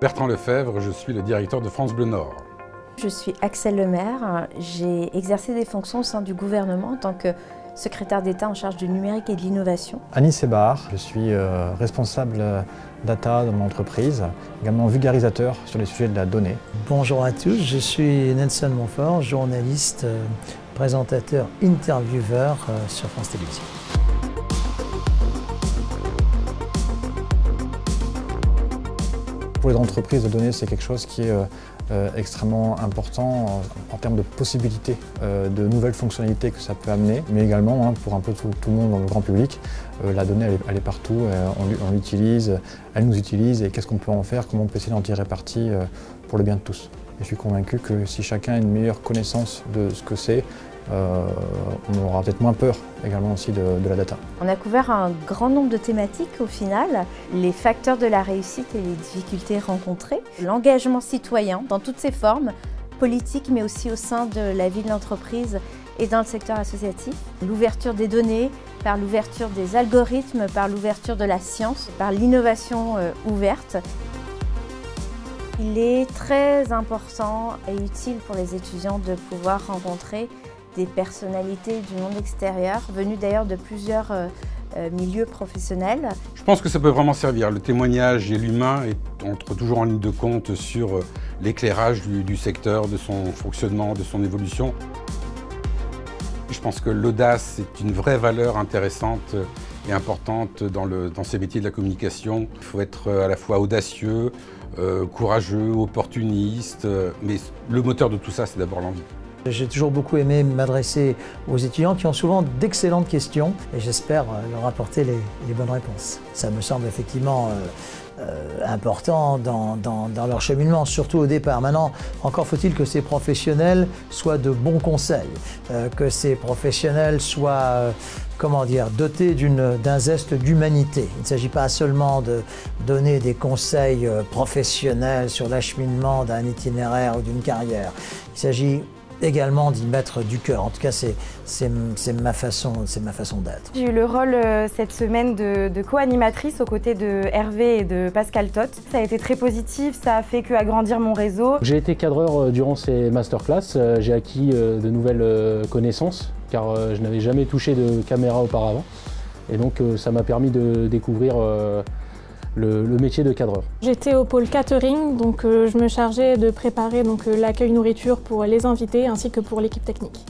Bertrand Lefebvre, je suis le directeur de France Bleu Nord. Je suis Axelle Lemaire, j'ai exercé des fonctions au sein du gouvernement en tant que secrétaire d'État en charge du numérique et de l'innovation. Annie Sébar, je suis responsable data dans mon entreprise, également vulgarisateur sur les sujets de la donnée. Bonjour à tous, je suis Nelson Montfort, journaliste, présentateur, intervieweur sur France Télévisions. Pour les entreprises, la donnée, c'est quelque chose qui est extrêmement important en termes de possibilités, de nouvelles fonctionnalités que ça peut amener, mais également pour un peu tout le monde dans le grand public, la donnée elle est partout, on l'utilise, elle nous utilise et qu'est-ce qu'on peut en faire, comment on peut essayer d'en tirer parti pour le bien de tous. Et je suis convaincu que si chacun a une meilleure connaissance de ce que c'est, on aura peut-être moins peur également aussi de la data. On a couvert un grand nombre de thématiques au final, les facteurs de la réussite et les difficultés rencontrées, l'engagement citoyen dans toutes ses formes, politique mais aussi au sein de la vie de l'entreprise et dans le secteur associatif, l'ouverture des données, par l'ouverture des algorithmes, par l'ouverture de la science, par l'innovation ouverte. Il est très important et utile pour les étudiants de pouvoir rencontrer des personnalités du monde extérieur, venues d'ailleurs de plusieurs milieux professionnels. Je pense que ça peut vraiment servir. Le témoignage et l'humain entrent toujours en ligne de compte sur l'éclairage du secteur, de son fonctionnement, de son évolution. Je pense que l'audace est une vraie valeur intéressante et importante dans ces métiers de la communication. Il faut être à la fois audacieux, courageux, opportuniste, mais le moteur de tout ça, c'est d'abord l'envie. J'ai toujours beaucoup aimé m'adresser aux étudiants qui ont souvent d'excellentes questions et j'espère leur apporter les bonnes réponses. Ça me semble effectivement important dans leur cheminement, surtout au départ. Maintenant, encore faut-il que ces professionnels soient de bons conseils, que ces professionnels soient dotés d'un zeste d'humanité. Il ne s'agit pas seulement de donner des conseils professionnels sur l'acheminement d'un itinéraire ou d'une carrière. Il s'agit également d'y mettre du cœur. En tout cas, c'est ma façon d'être. J'ai eu le rôle cette semaine de co-animatrice aux côtés de Hervé et de Pascal Tot. Ça a été très positif, ça a fait qu'agrandir mon réseau. J'ai été cadreur durant ces masterclass. J'ai acquis de nouvelles connaissances car je n'avais jamais touché de caméra auparavant. Et donc ça m'a permis de découvrir le métier de cadreur. J'étais au pôle catering, donc je me chargeais de préparer l'accueil nourriture pour les invités ainsi que pour l'équipe technique.